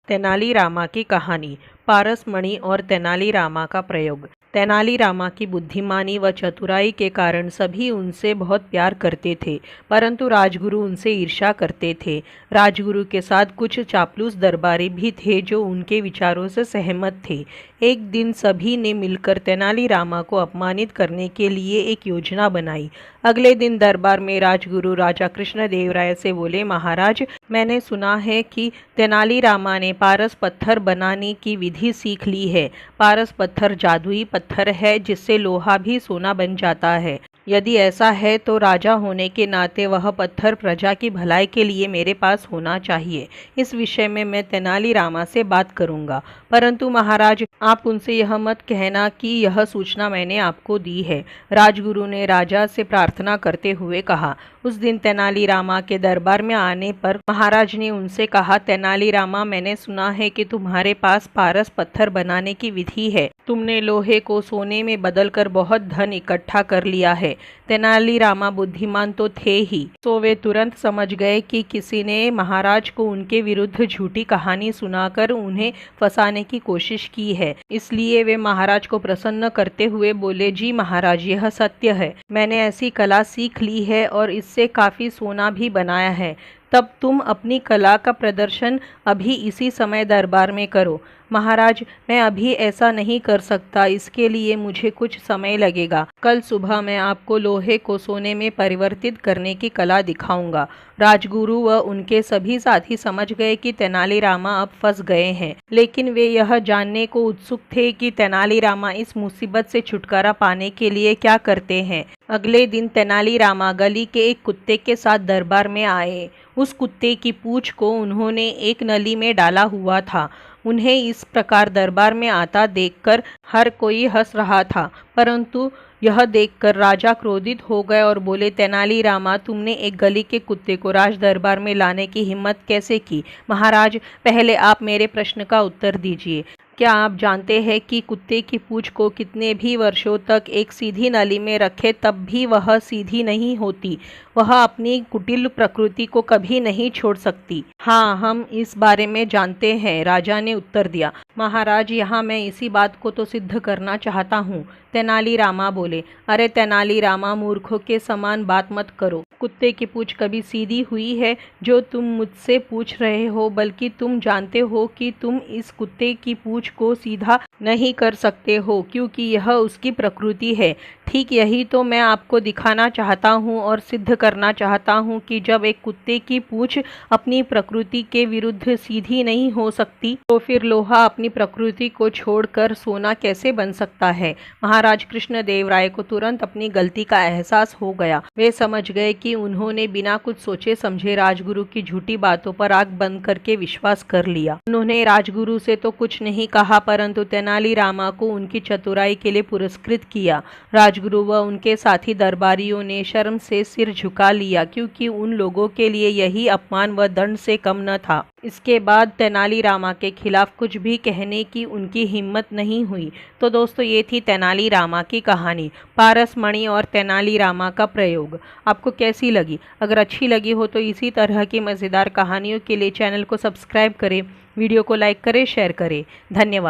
तेनालीरामा की कहानी। पारसमणि और तेनालीरामा का प्रयोग। तेनालीरामा की बुद्धिमानी व चतुराई के कारण सभी उनसे बहुत प्यार करते थे, परंतु राजगुरु उनसे ईर्ष्या करते थे। राजगुरु के साथ कुछ चापलूस दरबारी भी थे जो उनके विचारों से सहमत थे। एक दिन सभी ने मिलकर तेनालीरामा को अपमानित करने के लिए एक योजना बनाई। अगले दिन दरबार में राजगुरु राजा कृष्णदेवराय से बोले, महाराज, मैंने सुना है कि तेनालीरामा ने पारस पत्थर बनाने की विधि सीख ली है। पारस पत्थर जादुई पत्थर है जिससे लोहा भी सोना बन जाता है। यदि ऐसा है तो राजा होने के नाते वह पत्थर प्रजा की भलाई के लिए मेरे पास होना चाहिए। इस विषय में मैं तेनालीरामा से बात करूंगा, परंतु महाराज, आप उनसे यह मत कहना कि यह सूचना मैंने आपको दी है। राजगुरु ने राजा से प्रार्थना करते हुए कहा। उस दिन तेनालीरामा के दरबार में आने पर महाराज ने उनसे कहा, तेनालीरामा, मैंने सुना है कि तुम्हारे पास पारस पत्थर बनाने की विधि है। तुमने लोहे को सोने में बदलकर बहुत धन इकट्ठा कर लिया है। तेनालीरामा बुद्धिमान तो थे ही, तो वे तुरंत समझ गए कि किसी ने महाराज को उनके विरुद्ध झूठी कहानी सुनाकर उन्हें फंसाने की कोशिश की है। इसलिए वे महाराज को प्रसन्न करते हुए बोले, जी महाराज, यह सत्य है। मैंने ऐसी कला सीख ली है और इससे काफी सोना भी बनाया है। तब तुम अपनी कला का प्रदर्शन अभी इसी समय दरबार में करो। महाराज, मैं अभी ऐसा नहीं कर सकता, इसके लिए मुझे कुछ समय लगेगा। कल सुबह मैं आपको लोहे को सोने में परिवर्तित करने की कला दिखाऊंगा। राजगुरु व उनके सभी साथी समझ गए कि तेनालीरामा अब फंस गए हैं, लेकिन वे यह जानने को उत्सुक थे कि तेनालीरामा इस मुसीबत से छुटकारा पाने के लिए क्या करते हैं। अगले दिन तेनालीरामा गली के एक कुत्ते के साथ दरबार में आए। उस कुत्ते की पूंछ को उन्होंने एक नली में डाला हुआ था। उन्हें इस प्रकार दरबार में आता देखकर हर कोई हंस रहा था, परंतु यह देखकर राजा क्रोधित हो गए और बोले, तेनालीरामा, तुमने एक गली के कुत्ते को राज दरबार में लाने की हिम्मत कैसे की? महाराज, पहले आप मेरे प्रश्न का उत्तर दीजिए। क्या आप जानते हैं कि कुत्ते की पूंछ को कितने भी वर्षों तक एक सीधी नली में रखे तब भी वह सीधी नहीं होती? वह अपनी कुटिल प्रकृति को कभी नहीं छोड़ सकती। हाँ, हम इस बारे में जानते हैं, राजा ने उत्तर दिया। महाराज, यहाँ मैं इसी बात को तो सिद्ध करना चाहता हूँ। तेनालीरामा बोले, अरे तेनालीरामा, मूर्खों के समान बात मत करो। कुत्ते की पूंछ कभी सीधी हुई है जो तुम मुझसे पूछ रहे हो, बल्कि तुम जानते हो कि तुम इस कुत्ते की पूंछ को सीधा नहीं कर सकते हो, क्योंकि यह उसकी प्रकृति है। ठीक यही तो मैं आपको दिखाना चाहता हूँ और सिद्ध करना चाहता हूँ कि जब एक कुत्ते की पूंछ अपनी प्रकृति के विरुद्ध सीधी नहीं हो सकती, तो फिर लोहा अपनी प्रकृति को छोड़कर सोना कैसे बन सकता है। महाराज कृष्णदेवराय को तुरंत अपनी गलती का एहसास हो गया। वे समझ गए कि उन्होंने बिना कुछ सोचे समझे राजगुरु की झूठी बातों पर आंख बंद करके विश्वास कर लिया। उन्होंने राजगुरु से तो कुछ नहीं कहा, परंतु तेनालीरामा को उनकी चतुराई के लिए पुरस्कृत किया। राजगुरु व उनके साथी दरबारियों ने शर्म से सिर झुका लिया, क्योंकि उन लोगों के लिए यही अपमान व दंड से कम न था। इसके बाद तेनालीरामा के खिलाफ कुछ भी कहने की उनकी हिम्मत नहीं हुई। तो दोस्तों, ये थी तेनालीरामा की कहानी, पारसमणि और तेनालीरामा का प्रयोग। आपको कैसी लगी? अगर अच्छी लगी हो तो इसी तरह की मज़ेदार कहानियों के लिए चैनल को सब्सक्राइब करें, वीडियो को लाइक करें, शेयर करें। धन्यवाद।